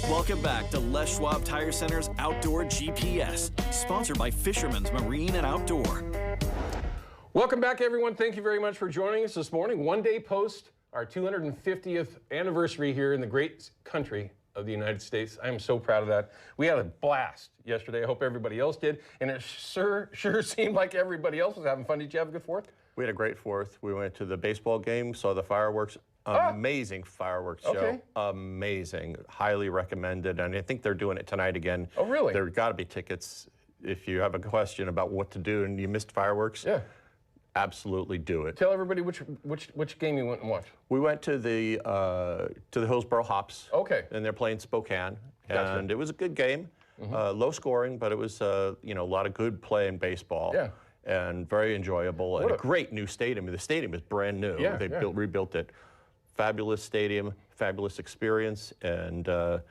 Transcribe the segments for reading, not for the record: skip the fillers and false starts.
Welcome back to Les Schwab Tire Center's Outdoor GPS, sponsored by Fisherman's Marine and Outdoor. Welcome back, everyone. Thank you very much for joining us this morning. One day post our 250th anniversary here in the great country of the United States. I am so proud of that. We had a blast yesterday. I hope everybody else did. And it sure seemed like everybody else was having fun. Did you have a good 4th? We had a great 4th. We went to the baseball game, saw the fireworks. Amazing fireworks show. Okay. Amazing. Highly recommended. And I think they're doing it tonight again. Oh, really? There got to be tickets. If you have a question about what to do and you missed fireworks, Yeah. absolutely do it. Tell everybody which game you went and watched. We went to the Hillsboro Hops. Okay. And they're playing Spokane. Gotcha. And it was a good game. Low scoring, but it was a lot of good play in baseball. Yeah. And very enjoyable. And a great new stadium. The stadium is brand new. Yeah, They yeah. rebuilt it. Fabulous stadium, fabulous experience, and but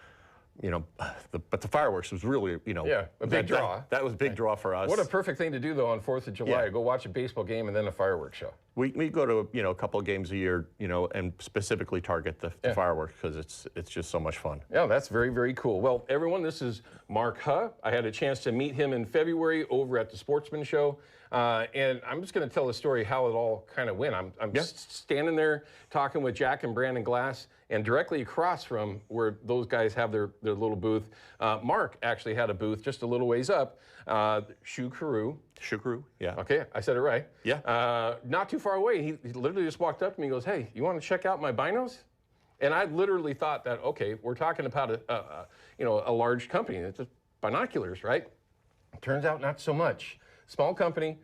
the fireworks was really, Yeah, a big draw. That was a big draw for us. What a perfect thing to do, though, on 4th of July. Yeah. Go watch a baseball game and then a fireworks show. We go to a couple of games a year, and specifically target the fireworks because it's just so much fun. Yeah, that's very, very cool. Well, everyone, this is Mark Huh. I had a chance to meet him in February over at the Sportsman Show. And I'm just going to tell the story how it all kind of went. I'm standing there talking with Jack and Brandon Glass, and directly across from where those guys have their little booth, Mark actually had a booth just a little ways up, Xuqeru. Xuqeru, yeah. Okay, I said it right. Yeah. Not too far away. He literally just walked up to me and goes, "Hey, you want to check out my binos?" And I literally thought that, okay, we're talking about a large company. It's just binoculars, right? Turns out not so much. Small company.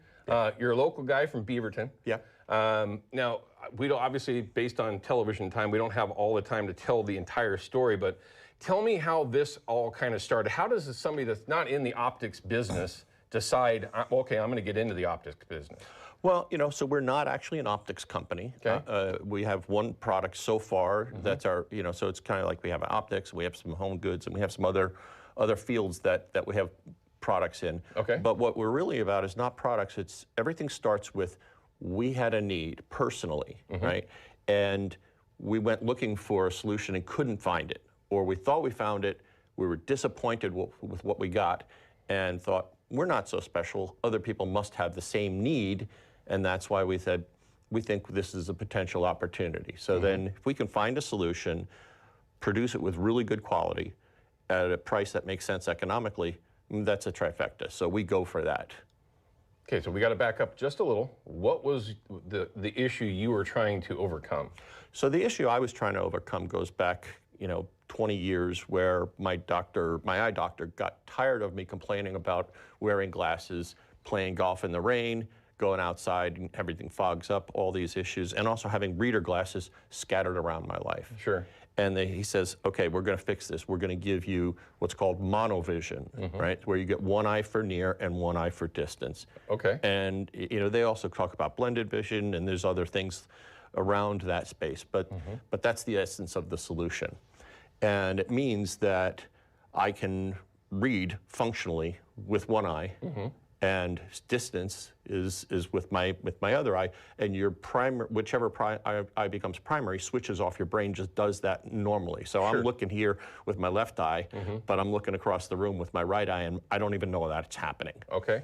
You're a local guy from Beaverton. Yeah. Now, we don't, obviously, based on television time, we don't have all the time to tell the entire story, but tell me how this all kind of started. How does somebody that's not in the optics business decide, okay, I'm going to get into the optics business? Well, so we're not actually an optics company. Okay. We have one product so far. That's our, so it's kind of like we have optics, we have some home goods, and we have some other fields that we have products in. Okay. But what we're really about is not products. It's everything starts with we had a need personally, right? And we went looking for a solution and couldn't find it, or we thought we found it. We were disappointed with what we got, and thought we're not so special. Other people must have the same need, and that's why we said we think this is a potential opportunity. So then, if we can find a solution, produce it with really good quality, at a price that makes sense economically, that's a trifecta. So we go for that. Okay, so we got to back up just a little. What was the issue you were trying to overcome? So the issue I was trying to overcome goes back, 20 years, where my eye doctor got tired of me complaining about wearing glasses, playing golf in the rain, going outside and everything fogs up, all these issues, and also having reader glasses scattered around my life. Sure. And he says, okay, we're going to fix this. We're going to give you what's called monovision, right? Where you get one eye for near and one eye for distance. Okay. And, they also talk about blended vision, and there's other things around that space. But that's the essence of the solution. And it means that I can read functionally with one eye, and distance is with my other eye, and your whichever eye becomes primary switches off. Your brain just does that normally. So I'm looking here with my left eye, but I'm looking across the room with my right eye, and I don't even know that it's happening. Okay.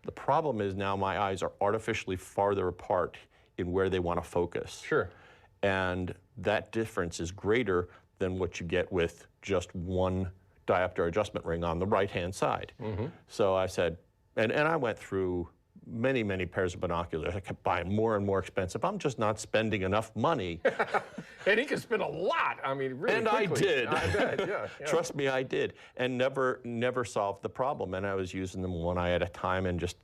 The problem is now my eyes are artificially farther apart in where they want to focus. Sure. And that difference is greater than what you get with just one diopter adjustment ring on the right-hand side. So I said, and I went through many, many pairs of binoculars. I kept buying more and more expensive. I'm just not spending enough money. And he could spend a lot. I mean, really and quickly. I did. I bet, yeah. Trust me, I did. And never solved the problem. And I was using them one eye at a time and just,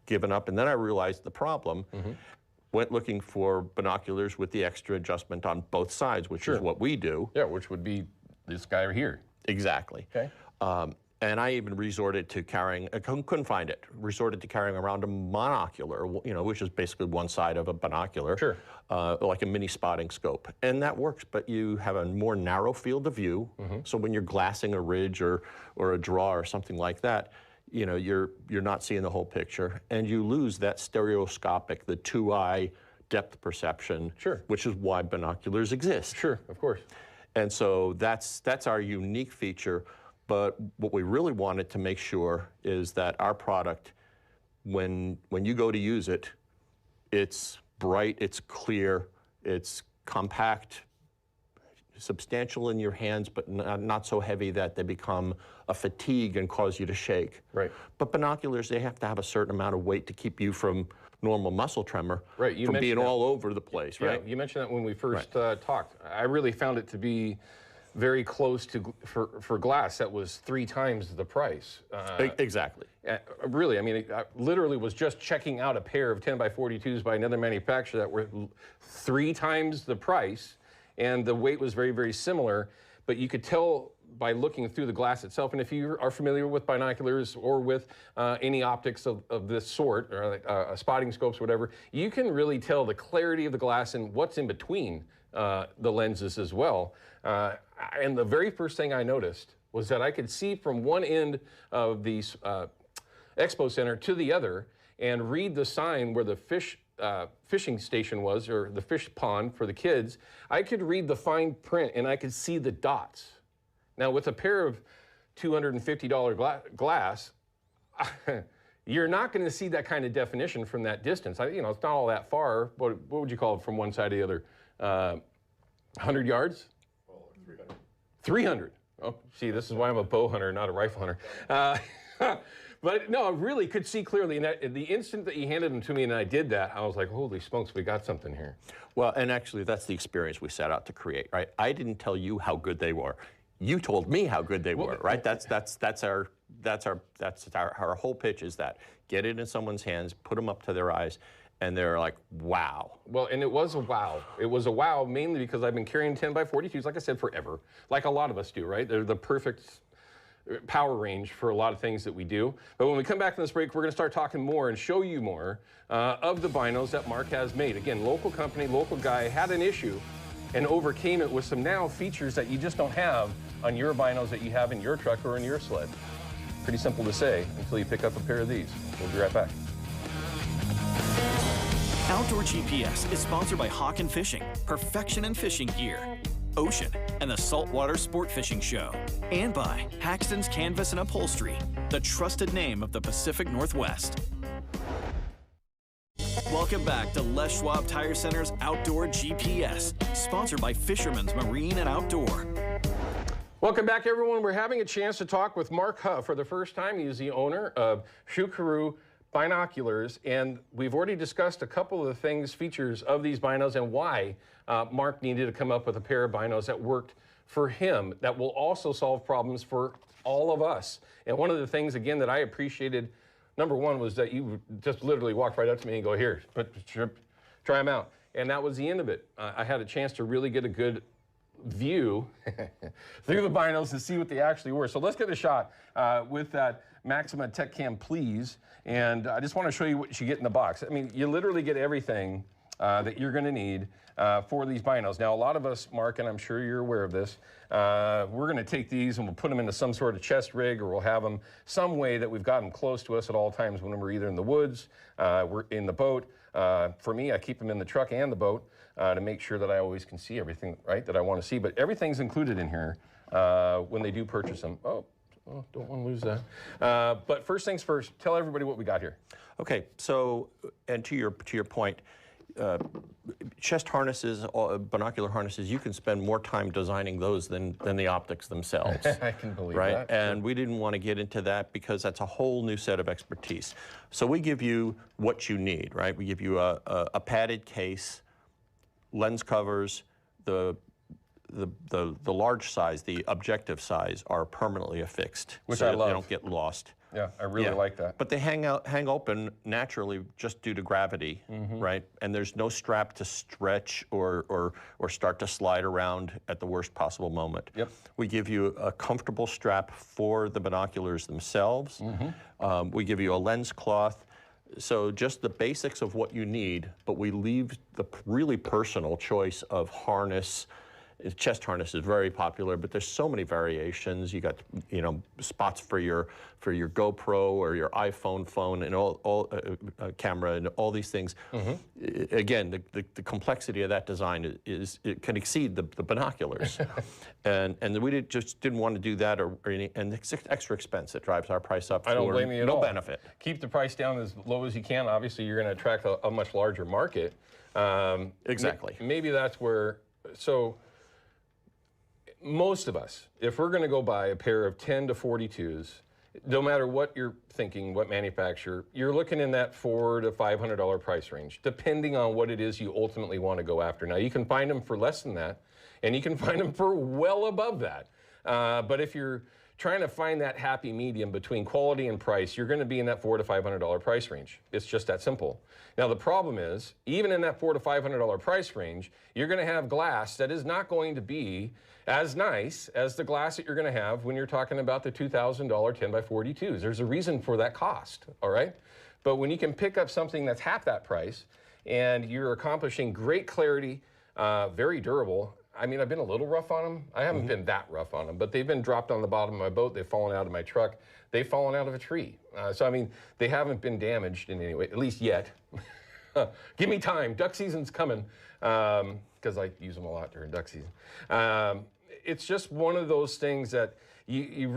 giving up. And then I realized the problem. Went looking for binoculars with the extra adjustment on both sides, which is what we do. Yeah, which would be this guy right here. Exactly. Okay. And I even resorted to carrying, I couldn't find it, resorted to carrying around a monocular, which is basically one side of a binocular. Sure. Like a mini spotting scope. And that works, but you have a more narrow field of view. So when you're glassing a ridge or a draw or something like that, you're not seeing the whole picture, and you lose that stereoscopic, the two-eye depth perception, Sure. which is why binoculars exist. Sure, of course. And so that's our unique feature. But what we really wanted to make sure is that our product, when you go to use it, it's bright, it's clear, it's compact, substantial in your hands, but not so heavy that they become a fatigue and cause you to shake. Right. But binoculars, they have to have a certain amount of weight to keep you from normal muscle tremor, right. You from being that. all over the place, right? Yeah, you mentioned that when we first talked. I really found it to be very close to, for glass, that was 3 times the price. Exactly. Really, I mean, I literally was just checking out a pair of 10x42s by another manufacturer that were 3 times the price, and the weight was very, very similar, but you could tell by looking through the glass itself. And if you are familiar with binoculars or with any optics of this sort, or like, spotting scopes, whatever, you can really tell the clarity of the glass and what's in between the lenses as well. And the very first thing I noticed was that I could see from one end of the expo center to the other and read the sign where the fishing station was, or the fish pond for the kids. I could read the fine print and I could see the dots. Now, with a pair of $250 glass, you're not going to see that kind of definition from that distance. You know, it's not all that far. What would you call it from one side to the other? 100 yards? Well, 300. 300. Oh, see, this is why I'm a bow hunter, not a rifle hunter. But no, I really could see clearly. And the instant that you handed them to me and I did that, I was like, holy smokes, we got something here. Well, and actually, that's the experience we set out to create, right? I didn't tell you how good they were. You told me how good they were, right? That's our whole pitch, is that get it in someone's hands, put them up to their eyes, and they're like, wow. Well, and it was a wow. It was a wow mainly because I've been carrying 10x42s, like I said, forever, like a lot of us do, right? They're the perfect power range for a lot of things that we do. But when we come back from this break, we're going to start talking more and show you more of the binos that Mark has made. Again, local company, local guy, had an issue and overcame it with some now features that you just don't have on your binos that you have in your truck or in your sled. Pretty simple to say until you pick up a pair of these. We'll be right back. Outdoor GPS is sponsored by Hawk and Fishing, Perfection in Fishing Gear, Ocean, and the Saltwater Sport Fishing Show, and by Haxton's Canvas and Upholstery, the trusted name of the Pacific Northwest. Welcome back to Les Schwab Tire Center's Outdoor GPS, sponsored by Fisherman's Marine and Outdoor. Welcome back, everyone. We're having a chance to talk with Mark Huff for the first time. He's the owner of Xuqeru Binoculars, and we've already discussed a couple of the things, features of these binos, and why Mark needed to come up with a pair of binos that worked for him, that will also solve problems for all of us. And one of the things, again, that I appreciated, number one, was that you just literally walked right up to me and go, here, try them out. And that was the end of it. I had a chance to really get a good view through the binos to see what they actually were. So let's get a shot with that Maxima Tech Cam, please. And I just want to show you what you get in the box. I mean, you literally get everything that you're going to need for these binos. Now, a lot of us, Mark, and I'm sure you're aware of this, we're going to take these and we'll put them into some sort of chest rig, or we'll have them some way that we've got them close to us at all times when we're either in the woods, we're in the boat. For me, I keep them in the truck and the boat to make sure that I always can see everything, right, that I want to see. But everything's included in here when they do purchase them. Oh, don't want to lose that. But first things first, tell everybody what we got here. Okay, so, and to your point, chest harnesses, binocular harnesses, you can spend more time designing those than the optics themselves. I can believe right? that. And we didn't want to get into that because that's a whole new set of expertise. So we give you what you need, right? We give you a padded case, lens covers, the large size, the objective size, are permanently affixed, which so I love. They don't get lost. Yeah, I really like that. But they hang open naturally just due to gravity, right? And there's no strap to stretch or start to slide around at the worst possible moment. Yep. We give you a comfortable strap for the binoculars themselves. We give you a lens cloth. So just the basics of what you need, but we leave the really personal choice of harness Chest harness is very popular, but there's so many variations. You got, you know, spots for your GoPro or your iPhone phone and all camera and all these things. Again, the complexity of that design is it can exceed the binoculars, and we just didn't want to do that and it's extra expense. It drives our price up. I don't blame you at all. No benefit. Keep the price down as low as you can. Obviously, you're going to attract a much larger market. Exactly. Maybe that's where. So most of us, if we're going to go buy a pair of 10 to 42s, no matter what you're thinking, what manufacturer, you're looking in that $400 to $500 price range, depending on what it is you ultimately want to go after. Now, you can find them for less than that, and you can find them for well above that. But if you're trying to find that happy medium between quality and price, you're going to be in that $400 to $500 price range. It's just that simple. Now, the problem is, even in that $400 to $500 price range, you're going to have glass that is not going to be as nice as the glass that you're going to have when you're talking about the $2,000 10x42s. There's a reason for that cost, all right? But when you can pick up something that's half that price and you're accomplishing great clarity, very durable. I mean, I've been a little rough on them. I haven't been that rough on them, but they've been dropped on the bottom of my boat. They've fallen out of my truck. They've fallen out of a tree. So, I mean, they haven't been damaged in any way, at least yet. Give me time. Duck season's coming, because I use them a lot during duck season. It's just one of those things that you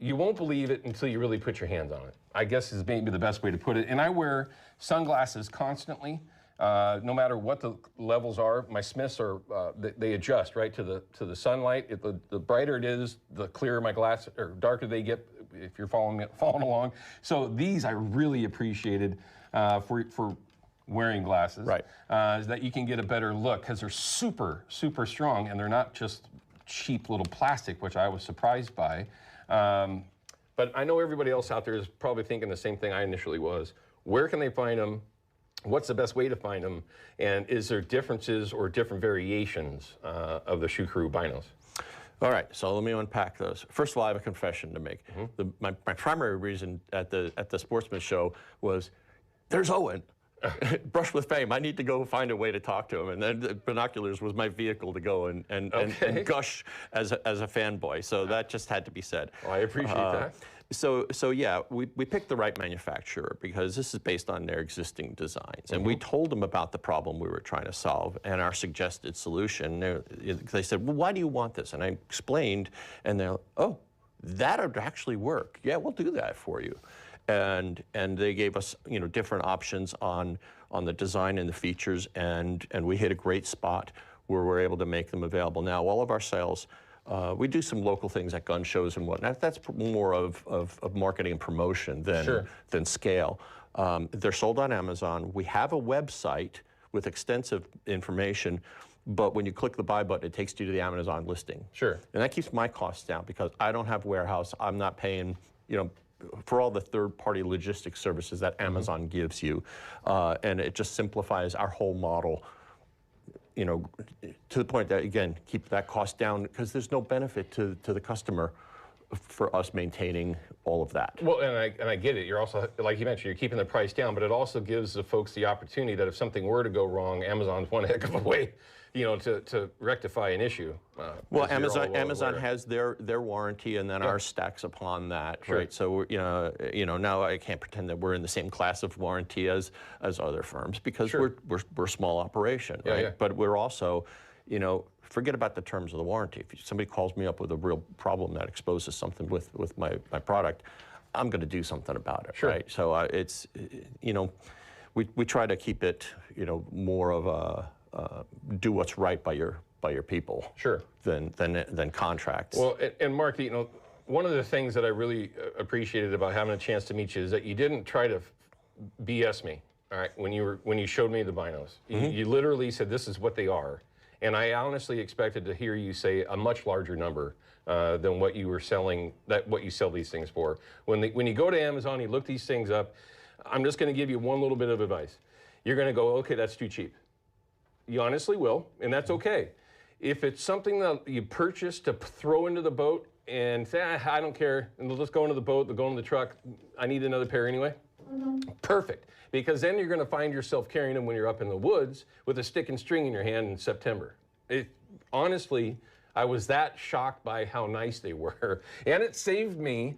won't believe it until you really put your hands on it, I guess is maybe the best way to put it. And I wear sunglasses constantly. No matter what the levels are, my Smiths are, they adjust, right, to the sunlight. The brighter it is, the clearer my glass, or darker they get if you're following along. So these I really appreciated for wearing glasses. Right. Is that you can get a better look because they're super, super strong, and they're not just cheap little plastic, which I was surprised by. But I know everybody else out there is probably thinking the same thing I initially was. Where can they find them? What's the best way to find them? And is there differences or different variations of the Xuqeru binos? All right, so let me unpack those. First of all, I have a confession to make. My primary reason at the Sportsman show was, there's Owen. Brush with fame. I need to go find a way to talk to him, and then the binoculars was my vehicle to go and gush as a fanboy. So that just had to be said. Well, I appreciate that. So yeah, we picked the right manufacturer because this is based on their existing designs, and we told them about the problem we were trying to solve and our suggested solution. They said, "Well, why do you want this?" And I explained, and they're, "Oh, that would actually work. Yeah, we'll do that for you." And they gave us, you know, different options on the design and the features, and we hit a great spot where we're able to make them available. Now, all of our sales, we do some local things at gun shows and whatnot. That's more of marketing and promotion than scale. They're sold on Amazon. We have a website with extensive information, but when you click the buy button, it takes you to the Amazon listing. Sure. And that keeps my costs down because I don't have warehouse. I'm not paying, you know, for all the third-party logistics services that Amazon gives you. And it just simplifies our whole model, you know, to the point that, again, keep that cost down because there's no benefit to the customer for us maintaining all of that. Well, and I get it. You're also, like you mentioned, you're keeping the price down, but it also gives the folks the opportunity that if something were to go wrong, Amazon's one heck of a way, you know, to rectify an issue. Well, Amazon has their warranty, and then ours stacks upon that, right? So you know, now I can't pretend that we're in the same class of warranty as other firms because we're a small operation, right? Yeah. But we're also, you know, forget about the terms of the warranty. If somebody calls me up with a real problem that exposes something with my product, I'm going to do something about it, right? So it's, you know, we try to keep it, you know, more of a do what's right by your people, than contracts. Well, and Mark, you know, one of the things that I really appreciated about having a chance to meet you is that you didn't try to BS me. All right, when you showed me the binos, you literally said this is what they are, and I honestly expected to hear you say a much larger number than what you were selling, what you sell these things for. When you go to Amazon, you look these things up. I'm just going to give you one little bit of advice. You're going to go, okay, that's too cheap. You honestly will, and that's okay. If it's something that you purchase to throw into the boat and say, I don't care, and they'll just go into the boat, they'll go into the truck, I need another pair anyway, perfect. Because then you're going to find yourself carrying them when you're up in the woods with a stick and string in your hand in September. honestly, I was that shocked by how nice they were. And it saved me,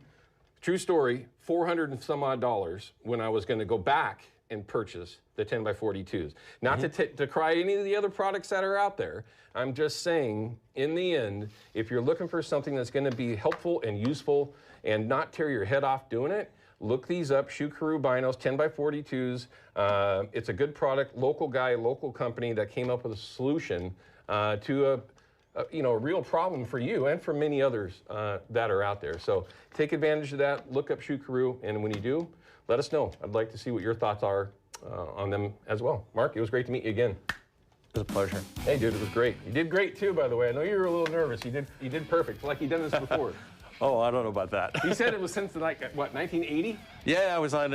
true story, $400 and some odd when I was going to go back and purchase the 10x42s. Not to decry any of the other products that are out there. I'm just saying, in the end, if you're looking for something that's going to be helpful and useful and not tear your head off doing it, look these up, Xuqeru Binos, 10x42s. It's a good product, local guy, local company that came up with a solution to a real problem for you and for many others that are out there. So take advantage of that, look up Xuqeru, and when you do, let us know. I'd like to see what your thoughts are on them as well. Mark, it was great to meet you again. It was a pleasure. Hey, dude, it was great. You did great too, by the way. I know you were a little nervous. You did perfect, like you'd done this before. Oh, I don't know about that. He said it was since, like, what, 1980? Yeah, I was on,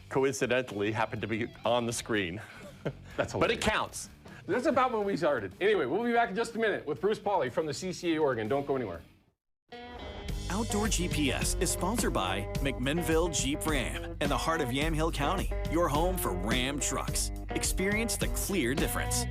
coincidentally, happened to be on the screen. That's hilarious. But it counts. That's about when we started. Anyway, we'll be back in just a minute with Bruce Pauly from the CCA Oregon. Don't go anywhere. Outdoor GPS is sponsored by McMinnville Jeep Ram in the heart of Yamhill County, your home for Ram trucks. Experience the clear difference.